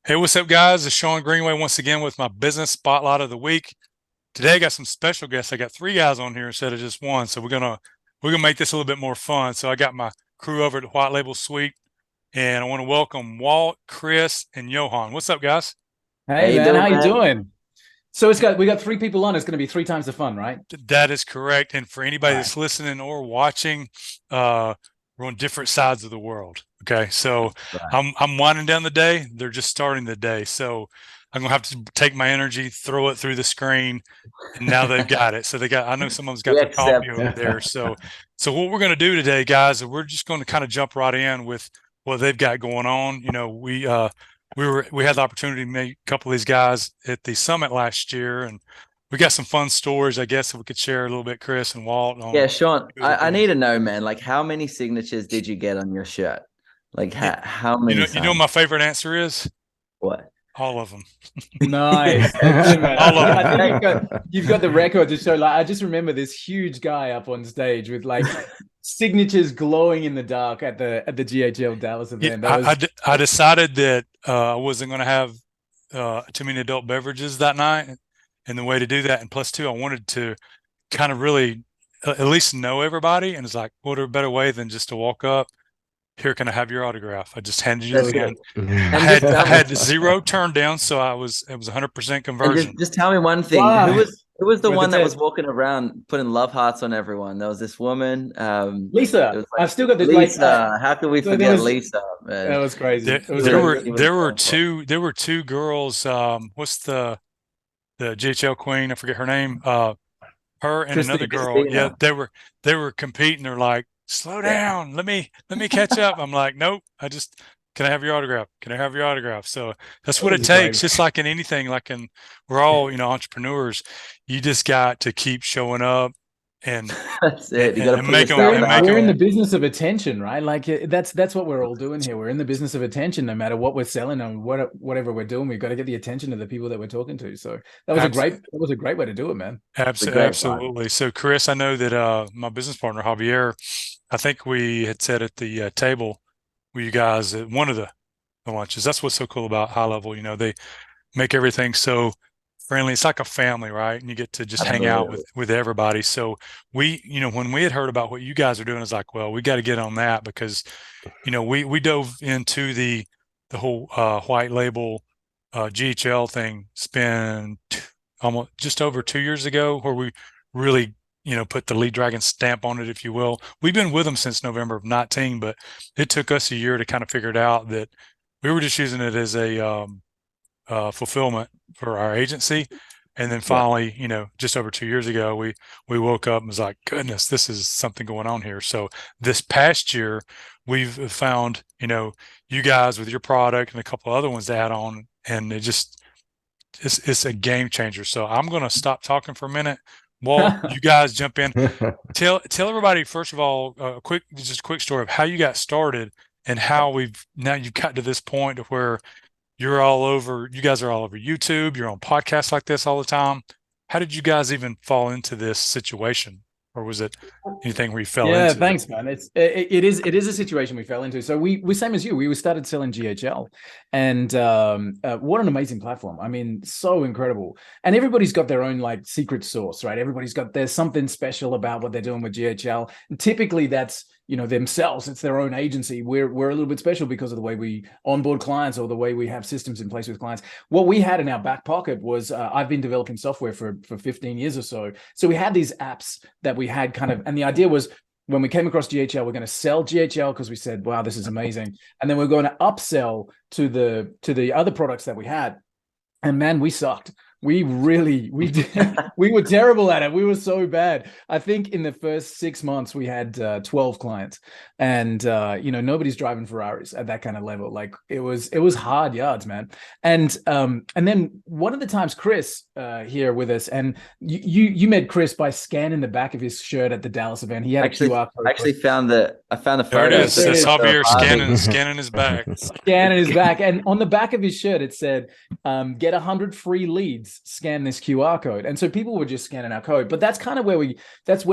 Hey, what's up, guys? It's Shawn Greenway once again with my business spotlight of the week. Today, I got some special guests. I got three guys on here instead of just one, so we're gonna make this a little bit more fun. So I got my crew over at the White Label Suite, and I want to welcome Walt, Chris, and Johann. What's up, guys? Hey How you man, doing, how you man? doing? So we got three people on. It's going to be three times the fun, right? That is correct. And for All anybody right. that's listening or watching, uh, we're on different sides of the world. Okay, so Right. I'm winding down the day. They're just starting the day, so I'm gonna have to take my energy, throw it through the screen, and now they've got it. So they got. I know someone's got We their coffee accept. over there. So what we're gonna do today, guys, is we're just going to kind of jump right in with what they've got going on. We had the opportunity to meet a couple of these guys at the summit last year, and we got some fun stories. I guess if we could share a little bit, Chris and Walt, on Yeah, Sean, two of the I need things. to know, man, like how many signatures did you get on your shirt? Like You, how you many know, you know, signed? my favorite answer is What? all of them. Nice. That's good, man. All of I them. think Hey, you've got the record to show. Like, I just remember this huge guy up on stage with like signatures glowing in the dark at the GHL Dallas Yeah, event. That was I decided that I wasn't going to have too many adult beverages that night, and the way to do that, and plus two, I wanted to kind of really at least know everybody, and it's like, what a better way than just to walk up. Here, can I have your autograph? I just handed you the that's really pen. it. cool. I And had just I tell me, had zero turned down, so it was 100% and conversion. just tell me one thing. Who Wow. was who was the With the one that was test. walking around putting love hearts on everyone? There was this woman. It Lisa, was like I've still got this Lisa. How could we so there forget was Lisa, that man? was crazy. There It was there was crazy. were she was there were so fun. two girls. What's the JHL queen? I forget her name. Her and another Christine. girl. Yeah, Christina. they were competing. They're like, slow Yeah, down. Let me catch up. I'm like, nope. Can I have your autograph? Can I have your autograph? So that's That what it was great. takes. Just like in anything, we're all, entrepreneurs. You just got to keep showing up and that's and, it. You got to and put make them We're yourself and in make out we're in the there. them. business of attention, right? Like that's what we're all doing here. We're in the business of attention, no matter what we're selling and whatever we're doing. We've got to get the attention of the people that we're talking to. So that was a great way to do it, man. It's a great vibe. Absolutely. So, Chris, I know that my business partner Javier, I think we had said at the table with you guys at one of the lunches. That's what's so cool about High Level. They make everything so friendly. It's like a family, right? And you get to just hang out Absolutely. with everybody. So when we had heard about what you guys are doing, it's like, well, we got to get on that because we dove into the whole white label GHL thing. Spent almost just over 2 years ago, where we really put the lead dragon stamp on it, if you will. We've been with them since November of 19, but it took us a year to kind of figure it out that we were just using it as a fulfillment for our agency. And then Yeah. finally, just over 2 years ago, we woke up and was like, goodness, this is something going on here. So this past year, we've found, you guys with your product and a couple other ones to add on, and it's a game changer. So I'm going to stop talking for a minute. Walt, you guys jump in. Tell everybody first of all just a quick story of how you got started and how we've now you've got to this point of where you guys are all over YouTube, you're on podcasts like this all the time. How did you guys even fall into this situation? Or was it anything where you fell Yeah, into it? thanks, man. It is a situation we fell into. So we same as you. We started selling GHL, and what an amazing platform. I mean, so incredible. And everybody's got their own like secret sauce, right? There's something special about what they're doing with GHL. And typically, that's themselves. It's their own agency. We're a little bit special because of the way we onboard clients or the way we have systems in place with clients. What we had in our back pocket was I've been developing software for 15 years or so. So we had these apps that we had kind of, and the idea was when we came across GHL, we're going to sell GHL because we said, wow, this is amazing. And then we're going to upsell to the other products that we had. And man, we sucked. We did, we were terrible at it. We were so bad. I think in the first 6 months we had 12 clients, and nobody's driving Ferraris at that kind of level. Like it was hard yards, man. And then one of the times Chris here with us, and you met Chris by scanning the back of his shirt at the Dallas event. He had a Actually, QR code. actually found the I found the There it photo. Yeah, So is. there it the That's is. photo of Javier Harvey. scanning his back. Scanning his back, and on the back of his shirt it said, "Get 100 free leads. Scan this QR code." And so people were just scanning our code. But that's kind of where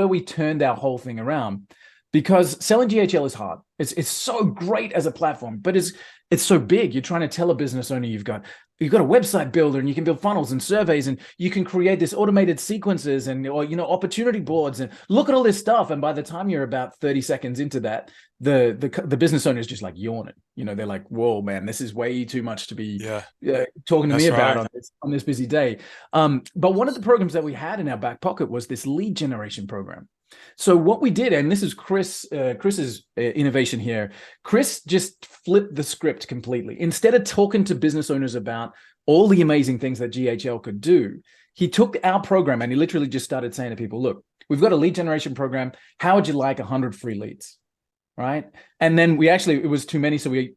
we turned our whole thing around. because selling GHL is hard. It's so great as a platform, but it's so big. You're trying to tell a business owner you've got a website builder, and you can build funnels and surveys, and you can create this automated sequences and opportunity boards, and look at all this stuff. And by the time you're about 30 seconds into that, the business owner is just like yawning. They're like, "Whoa, man, this is way too much to be talking to me about on this busy day." But one of the programs that we had in our back pocket was this lead generation program. So what we did, and this is Chris's innovation here, Chris just flipped the script completely. Instead of talking to business owners about all the amazing things that GHL could do, he took our program and he literally just started saying to people, "Look, we've got a lead generation program. How would you like 100 free leads?" Right? And then it was too many, so we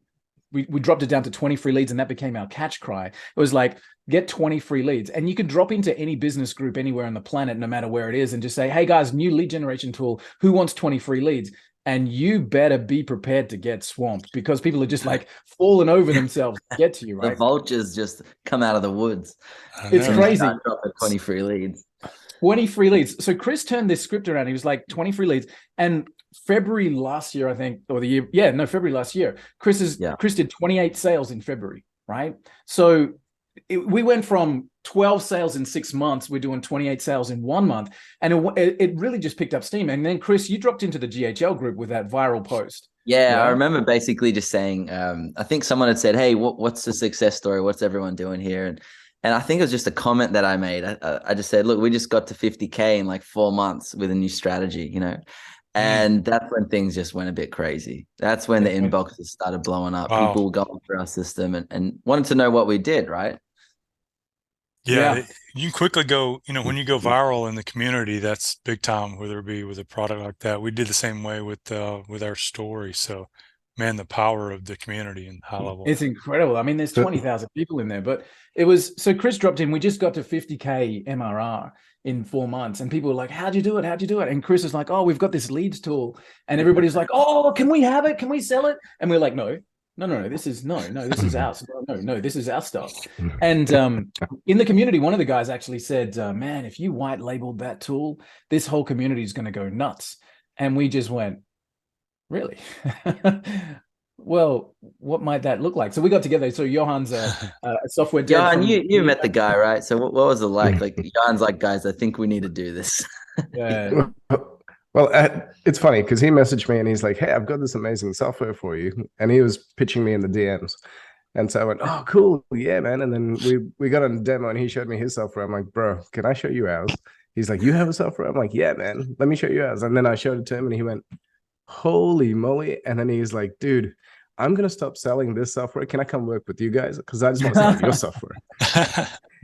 dropped it down to 20 free leads, and that became our catch cry. It was like, get 20 free leads. And you could drop into any business group anywhere on the planet, no matter where it is, and just say, "Hey guys, new lead generation tool. Who wants 20 free leads?" And you better be prepared to get swamped, because people are just like falling over themselves to get to you, right? The vultures just come out of the woods. It's crazy. 20 free leads. 20 free leads. So Chris turned this script around. He was like, 20 free leads. And February last year, I think, or February last year, Chris did 28 sales in February, right? So we went from 12 sales in 6 months. We're doing 28 sales in 1 month. And it really just picked up steam. And then, Chris, you dropped into the GHL group with that viral post. Yeah, I remember basically just saying, I think someone had said, "Hey, what's the success story? What's everyone doing here?" And I think it was just a comment that I made. I just said, "Look, we just got to 50K in like 4 months with a new strategy, And that's when things just went a bit crazy. That's when the inboxes started blowing up. Wow. People going through our system and wanted to know what we did, right? Yeah, you can quickly go, when you go viral in the community, that's big time, whether it be with a product like that. We did the same way with our story. So, man, the power of the community and high level. It's incredible. I mean, there's 20,000 people in there, but so Chris dropped in, we just got to 50K MRR in 4 months, and people were like, "How'd you do it? How'd you do it?" And Chris was like, "Oh, we've got this leads tool." And everybody's like, "Oh, can we have it? Can we sell it?" And we're like, no, this is ours. No, this is our stuff. And in the community, one of the guys actually said, "Man, if you white labeled that tool, this whole community is going to go nuts." And we just went, "Really?" Well, what might that look like? So we got together. So Johann's a software dev. Johann, you met the guy, right? So what was it like? Like, Johann's like, "Guys, I think we need to do this." Yeah. Well, it's funny because he messaged me and he's like, "Hey, I've got this amazing software for you," and he was pitching me in the DMs. And so I went, "Oh, cool, yeah, man." And then we got on a demo and he showed me his software. I'm like, "Bro, can I show you ours?" He's like, "You have a software?" I'm like, "Yeah, man, let me show you ours." And then I showed it to him and he went, "Holy moly!" And then he's like, "Dude, I'm gonna stop selling this software. Can I come work with you guys? Because I just want to sell your software."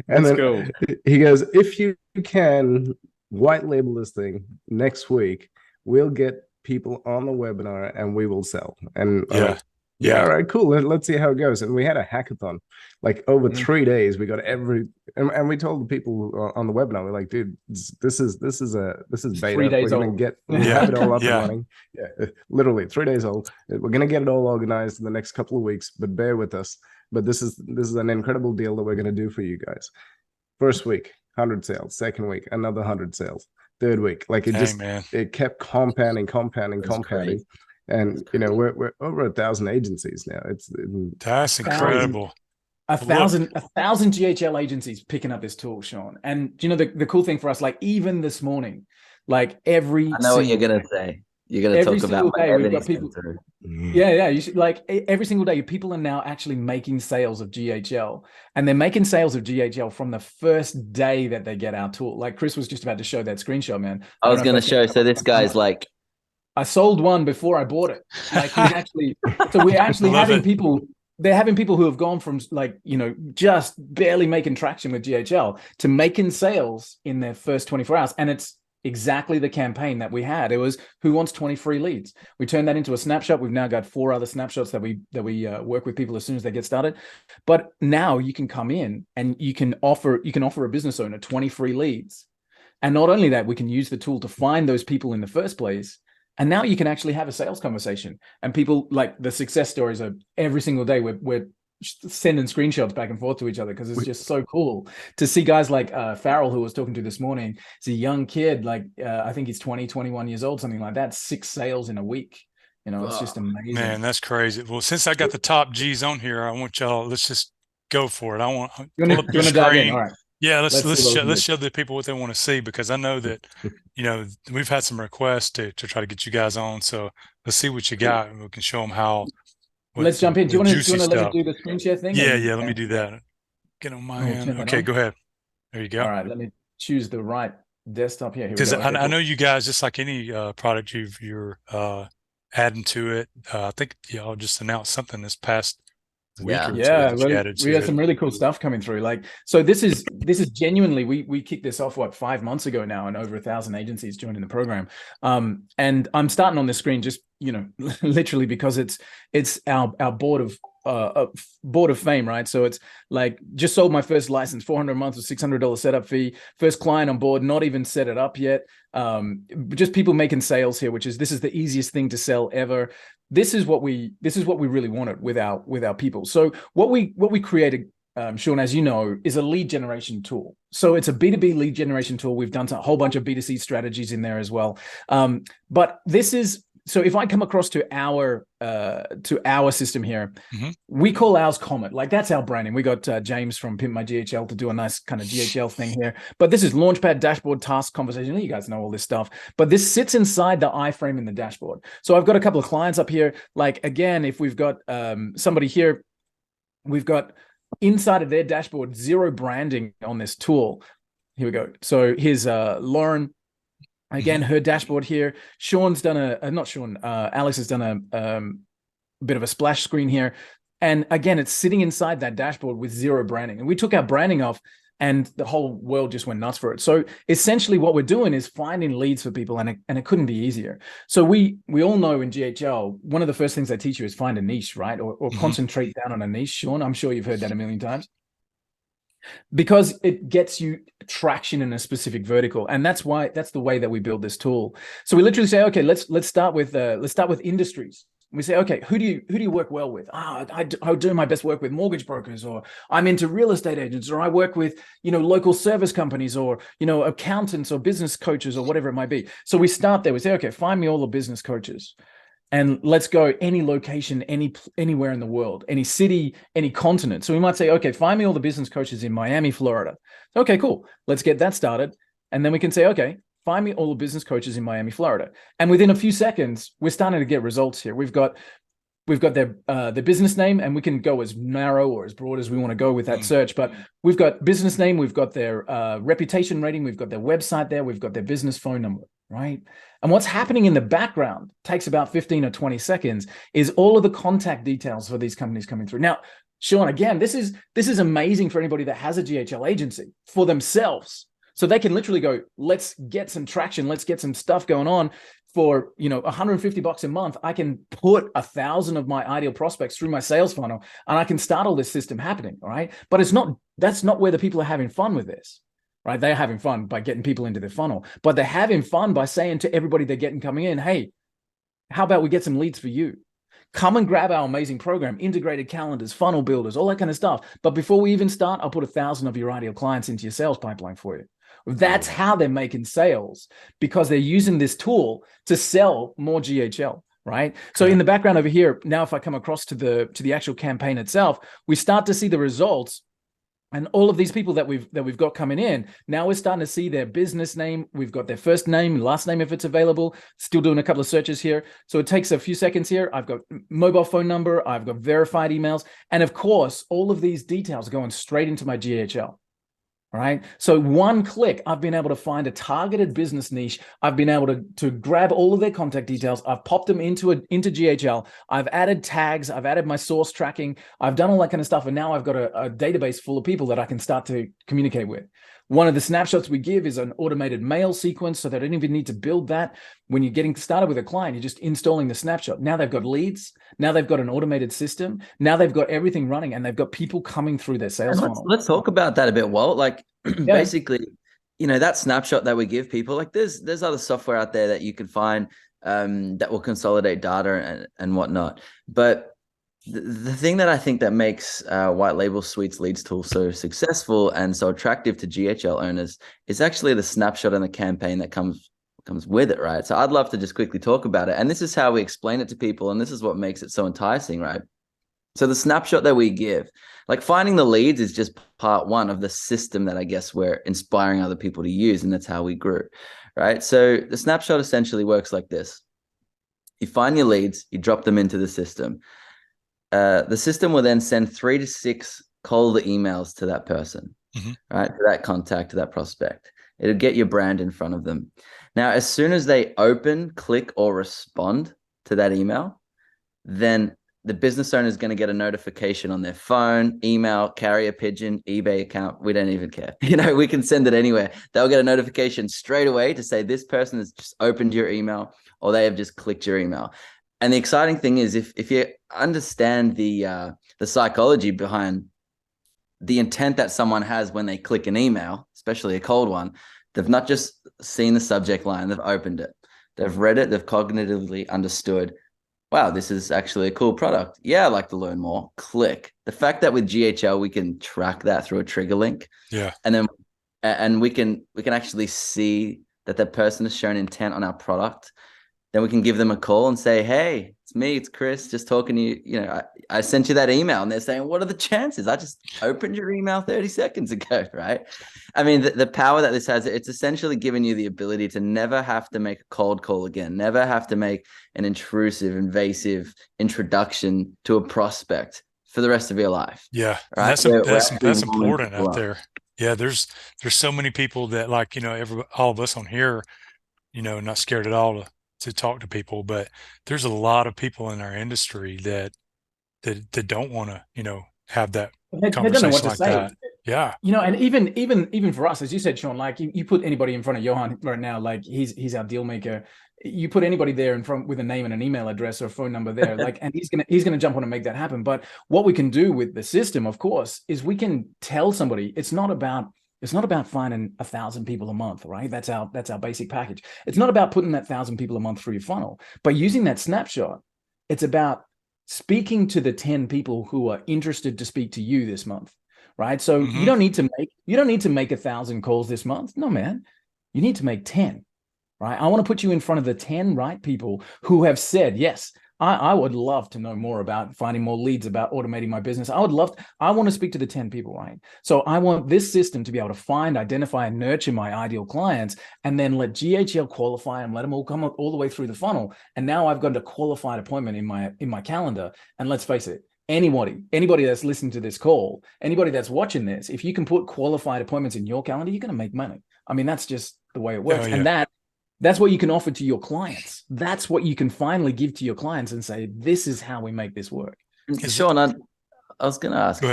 And then he goes, "If you can white label this thing next week, we'll get people on the webinar and we will sell." And all right, cool. Let's see how it goes. And we had a hackathon, like over 3 days. We got and we told the people on the webinar, we're like, "Dude, this is beta. 3 days we're gonna have it all up and running. Yeah, literally 3 days old. We're gonna get it all organized in the next couple of weeks, but bear with us. But this is an incredible deal that we're gonna do for you guys." First week, 100 sales. Second week, another 100 sales. Third week, like it kept compounding. Crazy. And we're over 1,000 agencies now. That's incredible. 1,000 GHL agencies picking up this tool, Shawn. And the cool thing for us, like even this morning, like I know what you're gonna say. You're gonna talk about day, we've got people. Yeah. You should, like every single day, people are now actually making sales of GHL, and they're making sales of GHL from the first day that they get our tool. Like Chris was just about to show that screenshot, man. I was gonna show. So this guy's like, I sold one before I bought it. Like we're actually having people. They're having people who have gone from just barely making traction with GHL to making sales in their first 24 hours. And it's exactly the campaign that we had. It was, "Who wants 20 free leads?" We turned that into a snapshot. We've now got 4 other snapshots that we work with people as soon as they get started. But now you can come in and you can offer a business owner 20 free leads. And not only that, we can use the tool to find those people in the first place. And now you can actually have a sales conversation. And people, like, the success stories are every single day. We're sending screenshots back and forth to each other because it's just so cool to see guys like Farrell, who I was talking to this morning. He's a young kid, like I think he's 20, 21 years old, something like that. 6 sales in a week. You know, it's just amazing. Man, that's crazy. Well, since I got the top G's on here, I want y'all, let's just go for it. I want to pull up your dive in? screen. All right. Yeah, let's show the people what they want to see, because I know that, you know, we've had some requests to try to get you guys on. So let's see what you got, and we can show them how. Let's jump in. Do you want to let me do the screen share thing? Yeah, let me do that. Get on my end. Okay, go ahead. There you go. All right, let me choose the right desktop here. Because I know you guys, just like any product you're adding to it. I think y'all just announced something this past week or two that we had some really cool stuff coming through. Like, so this is genuinely, we kicked this off 5 months ago now, and over 1,000 agencies joining the program. And I'm starting on this screen just, you know, literally because it's our board of fame, right? So it's like, just sold my first license, $400 a month with $600 setup fee, first client on board, not even set it up yet. Just people making sales here, this is the easiest thing to sell ever. This is what we really wanted with our people. So what we created, Shawn, as you know, is a lead generation tool. So it's a B2B lead generation tool. We've done a whole bunch of B2C strategies in there as well. But this is, so if I come across to our system here, we call ours Comet. Like, that's our branding. We got James from Pimp My GHL to do a nice kind of GHL thing here. But this is Launchpad, dashboard, task, conversation. You guys know all this stuff. But this sits inside the iframe in the dashboard. So I've got a couple of clients up here. Like, again, if we've got somebody here, we've got inside of their dashboard 0 branding on this tool. Here we go. So here's Lauren. Again, her dashboard here. Sean's done Alex has done a bit of a splash screen here. And again, it's sitting inside that dashboard with 0 branding. And we took our branding off, and the whole world just went nuts for it. So essentially what we're doing is finding leads for people, and it couldn't be easier. So we all know in GHL, one of the first things they teach you is find a niche, right? Or concentrate down on a niche, Shawn. I'm sure you've heard that a million times. Because it gets you traction in a specific vertical, and that's the way that we build this tool. So we literally say, okay, let's start with industries. We say, okay, who do you work well with? I do my best work with mortgage brokers, or I'm into real estate agents, or I work with, you know, local service companies, or, you know, accountants or business coaches, or whatever it might be. So we start there. We say, okay, find me all the business coaches. And let's go any location, anywhere in the world, any city, any continent. So we might say, okay, find me all the business coaches in Miami, Florida. Okay, cool. Let's get that started. And then we can say, okay, find me all the business coaches in Miami, Florida. And within a few seconds, we're starting to get results here. We've got their business name, and we can go as narrow or as broad as we want to go with that search. But we've got business name, we've got their reputation rating, we've got their website there, we've got their business phone number, right? And what's happening in the background takes about 15 or 20 seconds is all of the contact details for these companies coming through. Now, Shawn, again, this is amazing for anybody that has a GHL agency for themselves. So they can literally go, let's get some traction, let's get some stuff going on. For, you know, $150 a month, I can put 1,000 of my ideal prospects through my sales funnel, and I can start all this system happening, all right? But that's not where the people are having fun with this, right? They're having fun by getting people into their funnel, but they're having fun by saying to everybody they're getting coming in, hey, how about we get some leads for you? Come and grab our amazing program, integrated calendars, funnel builders, all that kind of stuff. But before we even start, I'll put 1,000 of your ideal clients into your sales pipeline for you. That's how they're making sales, because they're using this tool to sell more GHL, right? So in the background over here, now if I come across to the actual campaign itself, we start to see the results. And all of these people that we've got coming in, now we're starting to see their business name. We've got their first name, last name if it's available. Still doing a couple of searches here. So it takes a few seconds here. I've got mobile phone number. I've got verified emails. And of course, all of these details are going straight into my GHL. All right. So one click, I've been able to find a targeted business niche. I've been able to grab all of their contact details. I've popped them into GHL. I've added tags. I've added my source tracking. I've done all that kind of stuff. And now I've got a database full of people that I can start to communicate with. One of the snapshots we give is an automated mail sequence, so they don't even need to build that. When you're getting started with a client, you're just installing the snapshot. Now they've got leads. Now they've got an automated system. Now they've got everything running, and they've got people coming through their sales funnel. Let's talk about that a bit, Walt. Like, basically, you know, that snapshot that we give people, like there's other software out there that you can find that will consolidate data and whatnot. But The thing that I think that makes White Label Suites Leads tool so successful and so attractive to GHL owners is actually the snapshot and the campaign that comes with it, right? So I'd love to just quickly talk about it. And this is how we explain it to people, and this is what makes it so enticing, right? So the snapshot that we give, like finding the leads is just part one of the system that I guess we're inspiring other people to use, and that's how we grew, right? So the snapshot essentially works like this. You find your leads, you drop them into the system. The system will then send 3 to 6 cold emails to that person, right? To that contact, to that prospect. It'll get your brand in front of them. Now, as soon as they open, click, or respond to that email, then the business owner is going to get a notification on their phone, email, carrier pigeon, eBay account. We don't even care. We can send it anywhere. They'll get a notification straight away to say this person has just opened your email or they have just clicked your email. And the exciting thing is if you understand the psychology behind the intent that someone has when they click an email, especially a cold one, they've not just seen the subject line, they've opened it. They've read it, they've cognitively understood, wow, this is actually a cool product. Yeah, I'd like to learn more. Click. The fact that with GHL, we can track that through a trigger link. Yeah. And we can actually see that that person has shown intent on our product. Then we can give them a call and say, hey, it's me, it's Chris, just talking to you. I sent you that email, and they're saying, what are the chances? I just opened your email 30 seconds ago, right? I mean, the power that this has, it's essentially giving you the ability to never have to make a cold call again, never have to make an intrusive, invasive introduction to a prospect for the rest of your life. Yeah. Right? That's important out there. Yeah. There's so many people that all of us on here, not scared at all to talk to people, but there's a lot of people in our industry that don't want to, have that conversation they don't know what to like say. that. Yeah. And even for us, as you said, Shawn, like you put anybody in front of Johann right now, like he's our deal maker. You put anybody there in front with a name and an email address or a phone number there, like, and he's gonna jump on and make that happen. But what we can do with the system, of course, is we can tell somebody it's not about finding 1,000 people a month, right? That's our basic package. It's not about putting that 1,000 people a month through your funnel. By using that snapshot, it's about speaking to the 10 people who are interested to speak to you this month, right? So you don't need to make 1,000 calls this month. No, man, you need to make 10, right? I want to put you in front of the 10 right people who have said, yes, I would love to know more about finding more leads, about automating my business. I want to speak to the 10 people, right? So I want this system to be able to find, identify, and nurture my ideal clients, and then let GHL qualify and let them all come up all the way through the funnel. And now I've got a qualified appointment in my calendar. And let's face it, anybody that's listening to this call, anybody that's watching this, if you can put qualified appointments in your calendar, you're going to make money. I mean, that's just the way it works. And that's what you can offer to your clients. That's what you can finally give to your clients and say, this is how we make this work. Shawn, I was going to ask,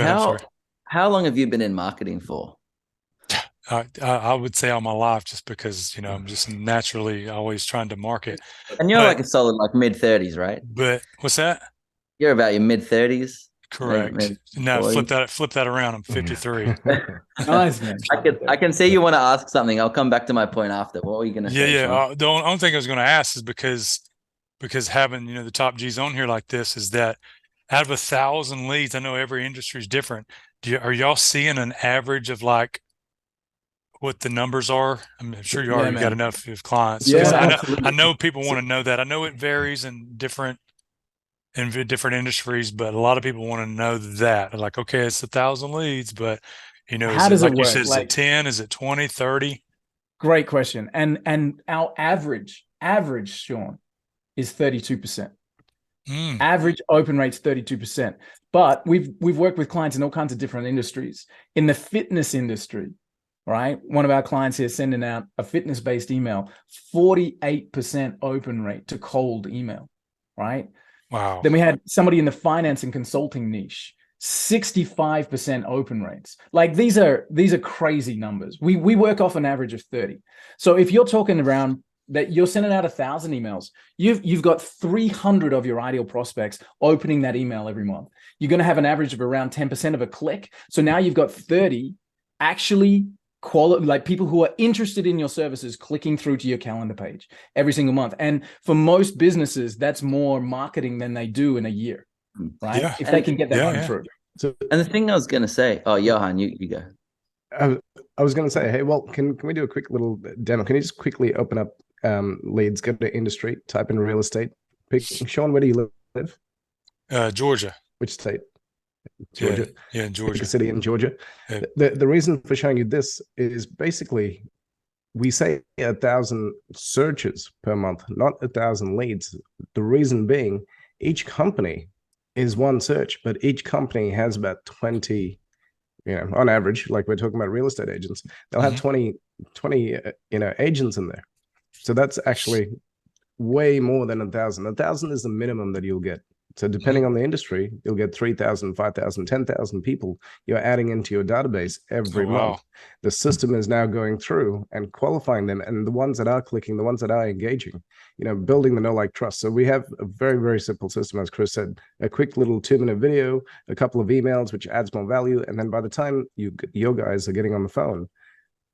how long have you been in marketing for? I would say all my life, just because, I'm just naturally always trying to market. And you're like a solid mid-30s, right? But what's that? You're about your mid-30s. Correct. No, flip that around. I'm 53. Nice, man. I can see you want to ask something. I'll come back to my point after. What were you going to say? Yeah. The only thing I was going to ask is because having the top G's on here like this, is that out of 1,000 leads, I know every industry is different. Are y'all seeing an average of like what the numbers are? I'm sure you already got enough of clients. Yeah, I know people want to know that. I know it varies in different industries, but a lot of people want to know that. They're like, okay, it's 1,000 leads, but how does it work? You said, is it 10? Is it 20, 30? Great question. And our average, Shawn, is 32%. Average open rate's 32%. But we've worked with clients in all kinds of different industries. In the fitness industry, right? One of our clients here sending out a fitness-based email, 48% open rate to cold email, right? Wow. Then we had somebody in the finance and consulting niche, 65% open rates. Like these are crazy numbers. We work off an average of 30. So if you're talking around that you're sending out 1,000 emails, you've got 300 of your ideal prospects opening that email every month. You're going to have an average of around 10% of a click. So now you've got 30 actually like people who are interested in your services clicking through to your calendar page every single month. And for most businesses, that's more marketing than they do in a year. right? Yeah. If they can get that Yeah. run Yeah. through. So And the thing I was going to say, oh, Johan, you go. I was going to say, hey, well, can we do a quick little demo? Can you just quickly open up leads, go to industry, type in real estate, pick Shawn, where do you live? Georgia. Which state? Yeah. Georgia. Yeah. In Pick a Georgia. city in Georgia. Yeah. The reason for showing you this is basically we say 1,000 searches per month, not 1,000 leads. The reason being, each company is one search, but each company has about 20, on average, like we're talking about real estate agents, they'll have 20 agents in there. So that's actually way more than 1,000. 1,000 is the minimum that you'll get. So depending on the industry, you'll get 3,000, 5,000, 10,000 people you're adding into your database every Oh, wow. month. The system is now going through and qualifying them, and the ones that are clicking, the ones that are engaging, building the know, like, trust. So we have a very, very simple system, as Chris said, a quick little 2-minute video, a couple of emails, which adds more value. And then by the time your guys are getting on the phone,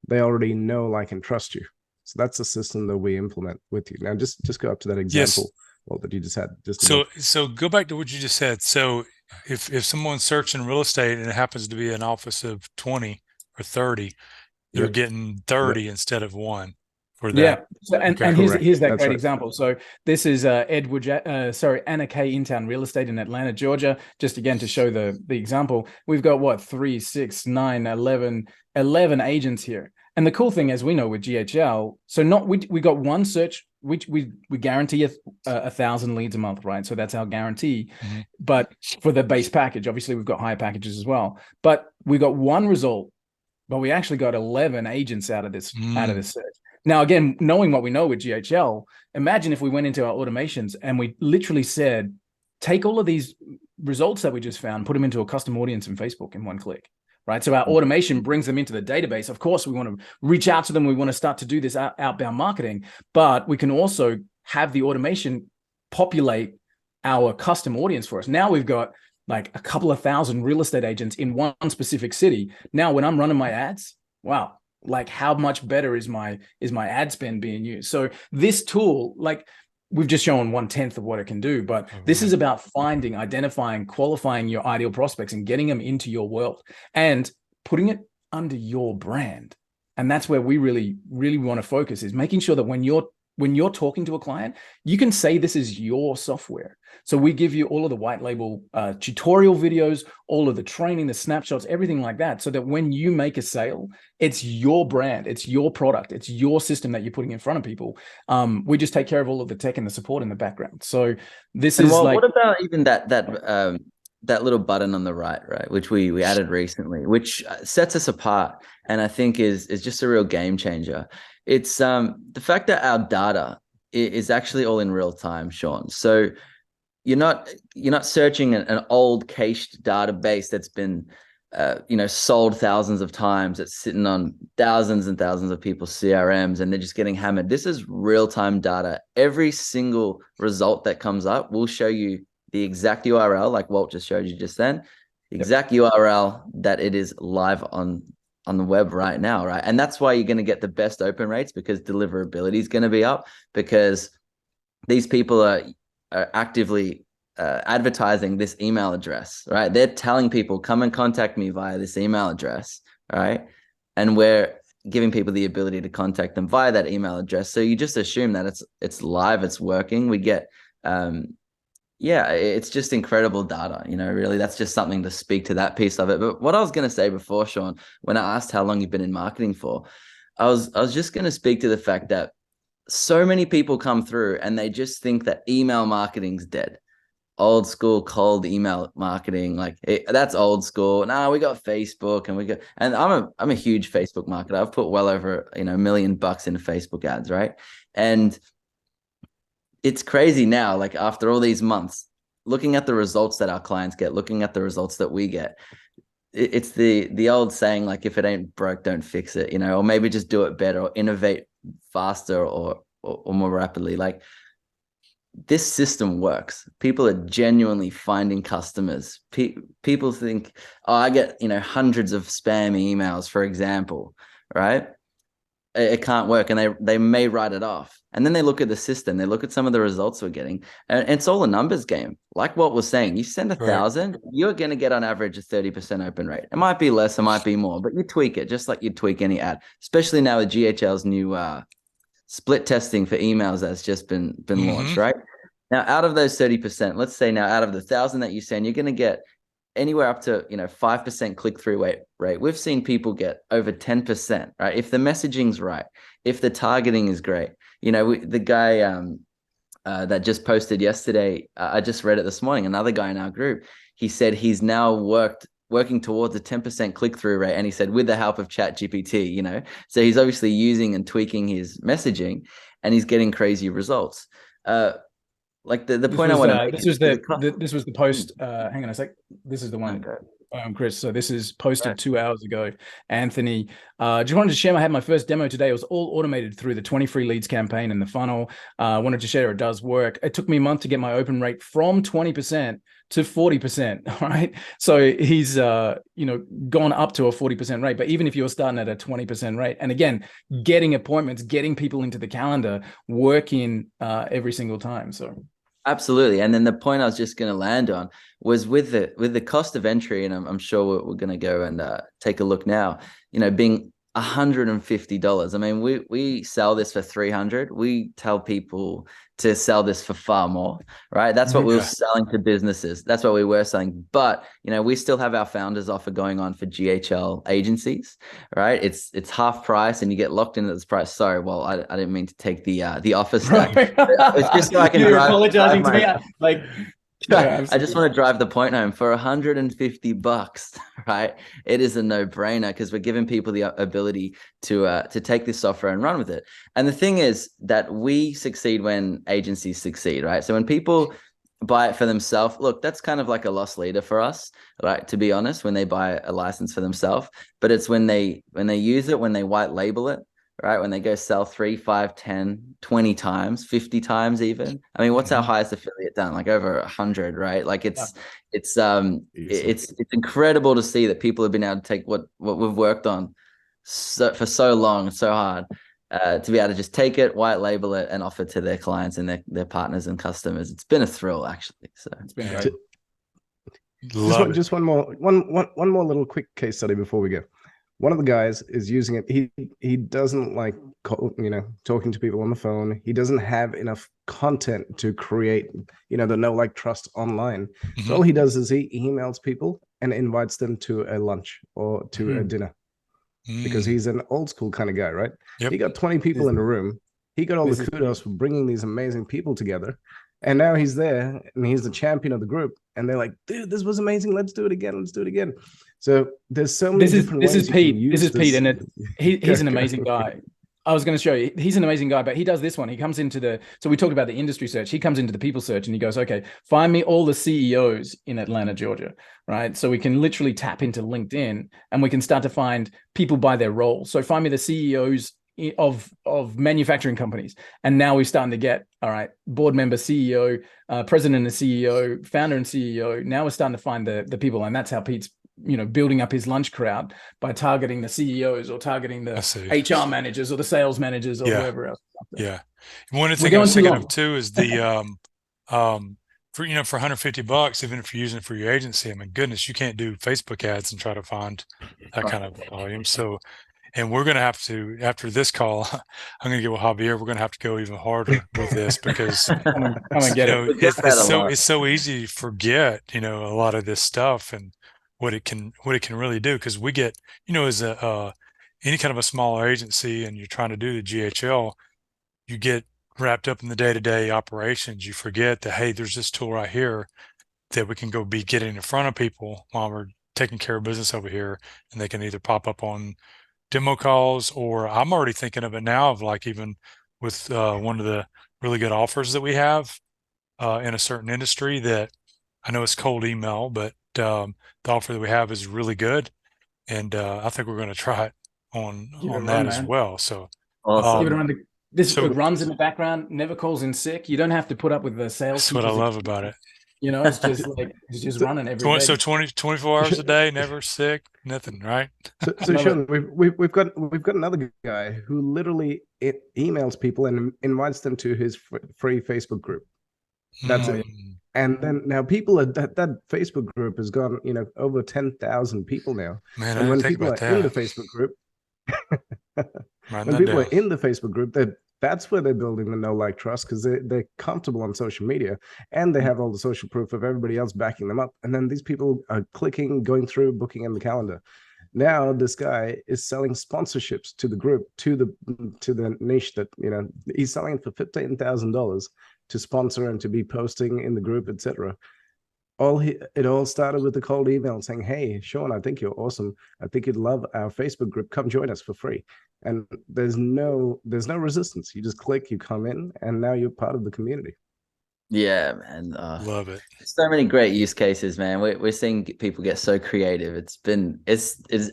they already know, like, and trust you. So that's the system that we implement with you. Now, just go up to that example. Yes. Well, that you just had. So go back to what you just said. So if someone's searching real estate and it happens to be an office of 20 or 30, they're getting 30 instead of one for that. Yeah. So, and here's that That's great right. example. So this is Anna K Intown Real Estate in Atlanta, Georgia. Just again to show the example, we've got what 3, 6, 9, 11 agents here. And the cool thing, as we know with GHL, so not we got one search, which we guarantee 1,000 leads a month, right? So that's our guarantee. Mm-hmm. But for the base package, obviously we've got higher packages as well. But we got one result, but we actually got 11 agents out of this search. Now, again, knowing what we know with GHL, imagine if we went into our automations and we literally said, take all of these results that we just found, put them into a custom audience in Facebook in one click. Right. So our automation brings them into the database. Of course, we want to reach out to them. We want to start to do this outbound marketing, but we can also have the automation populate our custom audience for us. Now we've got like a couple of thousand real estate agents in one specific city. Now, when I'm running my ads, wow, like how much better is my ad spend being used? So this tool, like, we've just shown 1/10 of what it can do, but this is about finding, identifying, qualifying your ideal prospects and getting them into your world and putting it under your brand. And that's where we really, really want to focus, is making sure that when you're talking to a client, you can say this is your software. So we give you all of the white label tutorial videos, all of the training, the snapshots, everything like that, so that when you make a sale, it's your brand, it's your product, it's your system that you're putting in front of people. We just take care of all of the tech and the support in the background. So this is like, what about even that little button on the right, which we added recently, which sets us apart, and I think is just a real game changer. It's the fact that our data is actually all in real time, Shawn. So you're not searching an old cached database that's been sold thousands of times. It's sitting on thousands and thousands of people's CRMs, and they're just getting hammered. This is real time data. Every single result that comes up will show you the exact URL, like Walt just showed you just then, the exact URL that it is live on the web right now, right? And that's why you're going to get the best open rates, because deliverability is going to be up, because these people are actively advertising this email address, right? They're telling people, come and contact me via this email address, right? And we're giving people the ability to contact them via that email address. So you just assume that it's live, it's working. We get, it's just incredible data, really. That's just something to speak to that piece of it. But what I was going to say before, Shawn, when I asked how long you've been in marketing for, I was just going to speak to the fact that so many people come through and they just think that email marketing's dead. Old school cold email marketing, like that's old school. No, we got Facebook, and I'm a huge Facebook marketer. I've put well over $1 million into Facebook ads, right? And it's crazy now, like after all these months, looking at the results that our clients get, looking at the results that we get. It's the old saying, like, if it ain't broke, don't fix it, or maybe just do it better or innovate faster or more rapidly. Like, this system works. People are genuinely finding customers. People think, oh, I get, hundreds of spam emails, for example, right? it can't work, and they may write it off. And then they look at the system, they look at some of the results we're getting, and it's all a numbers game. Like Walt was saying, you send 1,000, you're going to get on average a 30% open rate. It might be less, it might be more, but you tweak it just like you tweak any ad, especially now with GHL's new split testing for emails that's just been launched, right? Now, out of those 30%, let's say now out of the 1,000 that you send, you're going to get anywhere up to 5% click-through rate. We've seen people get over 10%, right? If the messaging's right, if the targeting is great. The guy that just posted yesterday, I just read it this morning, another guy in our group, he said he's now working towards a 10% click-through rate, and he said with the help of ChatGPT, so he's obviously using and tweaking his messaging, and he's getting crazy results. Like the point I want to make. This was the post. Hang on a sec. This is the one, Chris. So this is posted 2 hours ago. Anthony, just wanted to share. I had my first demo today. It was all automated through the 20 free leads campaign and the funnel. Wanted to share it does work. It took me a month to get my open rate from 20% to 40%. Right. So he's gone up to a 40% rate. But even if you're starting at a 20% rate, and again, getting appointments, getting people into the calendar, working every single time. So. Absolutely. And then the point I was just going to land on was with the cost of entry, and I'm sure we're going to go and take a look now, being $150. I mean, we sell this for $300. We tell people to sell this for far more, right? That's what we were selling to businesses. That's what we were selling. But, we still have our founders offer going on for GHL agencies, right? It's half price and you get locked into this price. Sorry, well, I didn't mean to take the offer stack. It's just so I can You're apologizing to me. Yeah, I just want to drive the point home. For $150, right? It is a no-brainer because we're giving people the ability to take this software and run with it. And the thing is that we succeed when agencies succeed, right? So when people buy it for themselves, look, that's kind of like a loss leader for us, right? To be honest, when they buy a license for themselves, but it's when they use it, when they white label it, right? When they go sell 3, 5, 10, 20 times, 50 times even. I mean, what's our highest affiliate done? Like over 100, right? Like it's incredible to see that people have been able to take what we've worked on for so long, so hard, to be able to just take it, white label it, and offer to their clients and their partners and customers. It's been a thrill, actually. So it's been great. Just one more little quick case study before we go. One of the guys is using it. He doesn't like talking to people on the phone. He doesn't have enough content to create the know, like, trust online. So all he does is he emails people and invites them to a lunch or to a dinner, because he's an old school kind of guy, right? Yep. He got 20 people in the room. He got all the kudos for bringing these amazing people together. And now he's there and he's the champion of the group. And they're like, dude, this was amazing. Let's do it again. Let's do it again. So there's so many different ways. This is Pete. And he's an amazing guy. I was going to show you, he's an amazing guy, but he does this one. He comes into so we talked about the industry search. He comes into the people search and he goes, okay, find me all the CEOs in Atlanta, Georgia, right? So we can literally tap into LinkedIn and we can start to find people by their role. So find me the CEOs of manufacturing companies. And now we're starting to get, all right, board member, CEO, president and CEO, founder and CEO. Now we're starting to find the people. And that's how Pete's building up his lunch crowd, by targeting the CEOs or targeting the HR managers or the sales managers or whoever else. Yeah. One of the things I was thinking of too is the for $150, even if you're using it for your agency, I mean, goodness, you can't do Facebook ads and try to find that kind of volume. So, and we're going to have to, after this call, I'm going to get with Javier. We're going to have to go even harder with this because it's so easy to forget, a lot of this stuff and what it can really do. Because we get, as any kind of a smaller agency and you're trying to do the GHL, you get wrapped up in the day-to-day operations. You forget that, hey, there's this tool right here that we can go be getting in front of people while we're taking care of business over here, and they can either pop up on demo calls, or I'm already thinking of it now of like even with one of the really good offers that we have in a certain industry that I know it's cold email, but the offer that we have is really good, and I think we're going to try it on that as well. So awesome. This runs in the background, never calls in sick. You don't have to put up with the sales. That's what I love about it. It's just like it's just So, running every day. So 24 hours a day, never sick, nothing, right? so Love it. Sean, we've got another guy who literally emails people and invites them to his free Facebook group. That's Oh, it. yeah. And then now people are that Facebook group has gone, over 10,000 people now. Man, I And didn't when think people about are in the that. Facebook group, Writing when that people are down. in the Facebook group, that's where they're building the know like trust because they're comfortable on social media and they have all the social proof of everybody else backing them up. And then these people are clicking, going through, booking in the calendar. Now this guy is selling sponsorships to the group, to the niche that he's selling it for $15,000 to sponsor and to be posting in the group, etc. It all started with a cold email saying, "Hey, Shawn, I think you're awesome. I think you'd love our Facebook group. Come join us for free." And there's no resistance. You just click, you come in, and now you're part of the community. Yeah, man. Love it. So many great use cases, man. We're seeing people get so creative. It's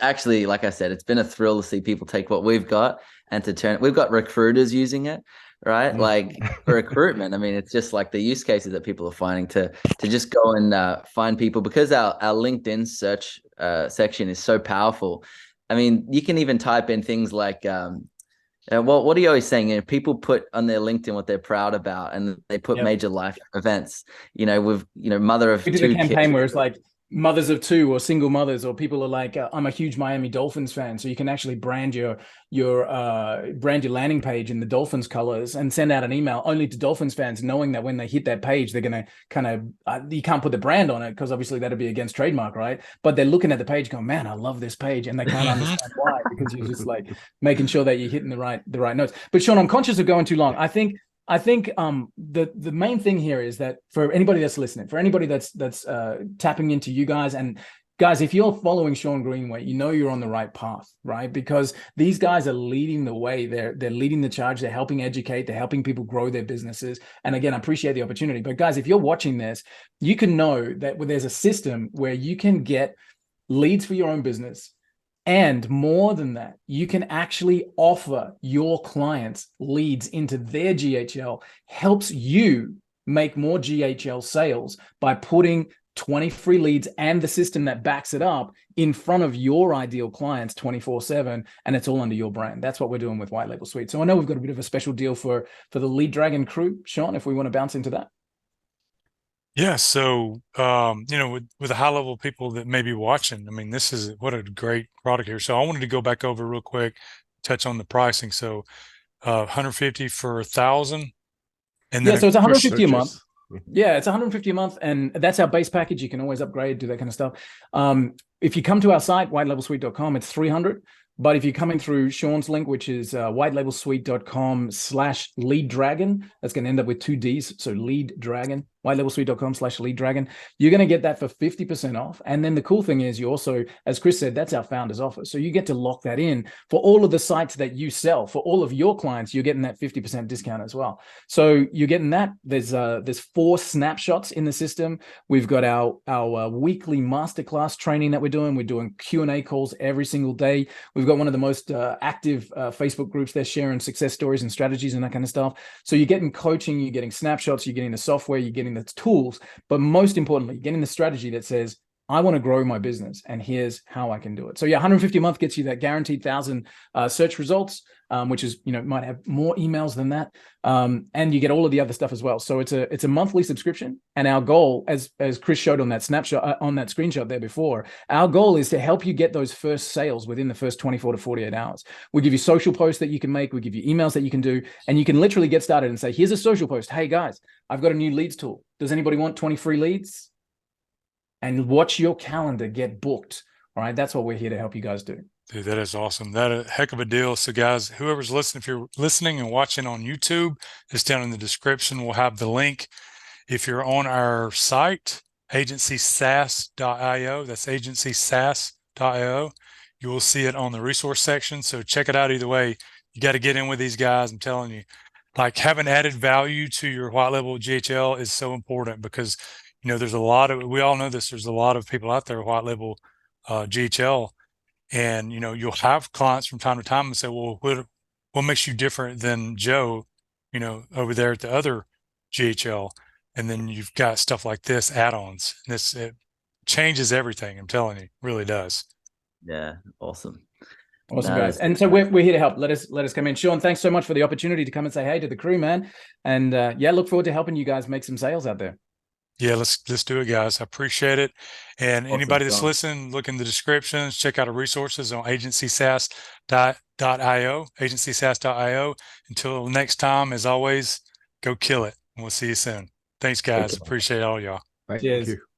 actually, like I said, it's been a thrill to see people take what we've got and to turn it. We've got recruiters using it, right? Like for recruitment. I mean, it's just like the use cases that people are finding to just go and find people because our LinkedIn search section is so powerful. I mean, you can even type in things like well, what are you always saying? People put on their LinkedIn what they're proud about, and they put Yep. major life events. With mother of We did two a campaign kids. where it's like mothers of two or single mothers, or people are like, I'm a huge Miami Dolphins fan, so you can actually brand your landing page in the Dolphins colors and send out an email only to Dolphins fans, knowing that when they hit that page, they're gonna kind of you can't put the brand on it because obviously that'd be against trademark, right? But they're looking at the page, going, "Man, I love this page," and they can't understand why because you're just like making sure that you're hitting the right notes. But Shawn, I'm conscious of going too long. I think the main thing here is that for anybody that's listening, for anybody that's tapping into you guys, and guys, if you're following Shawn Greenway, you're on the right path, right? Because these guys are leading the way. They're leading the charge. They're helping educate. They're helping people grow their businesses. And again, I appreciate the opportunity. But guys, if you're watching this, you can know that there's a system where you can get leads for your own business. And more than that, you can actually offer your clients leads into their GHL, helps you make more GHL sales by putting 20 free leads and the system that backs it up in front of your ideal clients 24/7, and it's all under your brand. That's what we're doing with White Label Suite. So I know we've got a bit of a special deal for the Lead Dragon crew, Shawn, if we want to bounce into that. Yeah. So, with the high level people that may be watching, I mean, this is what a great product here. So I wanted to go back over real quick, touch on the pricing. So, 150 for 1,000. And Yeah, then, so it's of course, 150 a month. Searches. Yeah, it's 150 a month, and that's our base package. You can always upgrade, do that kind of stuff. If you come to our site, whitelabelsuite.com, it's 300. But if you're coming through Shawn's link, which is whitelabelsuite.com/lead dragon, that's going to end up with 2 Ds. So lead dragon, whitelabelsuite.com/lead dragon. You're going to get that for 50% off. And then the cool thing is you also, as Chris said, that's our founder's offer. So you get to lock that in for all of the sites that you sell. For all of your clients, you're getting that 50% discount as well. So you're getting that. There's 4 snapshots in the system. We've got our weekly masterclass training that we're doing. We're doing Q&A calls every single day. We've got one of the most active Facebook groups. They're sharing success stories and strategies and that kind of stuff. So you're getting coaching, you're getting snapshots, you're getting the software, you're getting the tools, but most importantly, you're getting the strategy that says, I want to grow my business, and here's how I can do it. So yeah, 150 a month gets you that guaranteed 1,000 search results, which is, might have more emails than that, and you get all of the other stuff as well. So it's a monthly subscription, and our goal, as Chris showed on that snapshot, on that screenshot there before, our goal is to help you get those first sales within the first 24 to 48 hours. We give you social posts that you can make, we give you emails that you can do, and you can literally get started and say, here's a social post. Hey guys, I've got a new leads tool. Does anybody want 20 free leads? And watch your calendar get booked. All right. That's what we're here to help you guys do. dude, that is awesome. That a heck of a deal. So, guys, whoever's listening, if you're listening and watching on YouTube, it's down in the description. We'll have the link. If you're on our site, agencysas.io, that's agencysas.io, you will see it on the resource section. So check it out either way. You got to get in with these guys. I'm telling you, like having added value to your white label GHL is so important because, there's we all know this, there's a lot of people out there, white label GHL, and, you'll have clients from time to time and say, well, what makes you different than Joe, over there at the other GHL? and then you've got stuff like this add-ons. This it changes everything. I'm telling you, really does. Yeah, awesome. Awesome, No, guys. that's And so we're here to help. Let us come in. Shawn, thanks so much for the opportunity to come and say hey to the crew, man. And yeah, look forward to helping you guys make some sales out there. Yeah, let's do it, guys. I appreciate it. And awesome, anybody that's Shawn. listening, look in the descriptions, check out our resources on agencysas.io, agencysas.io. Until next time, as always, go kill it. And we'll see you soon. Thanks, guys. Appreciate all y'all. Thank Cheers. you.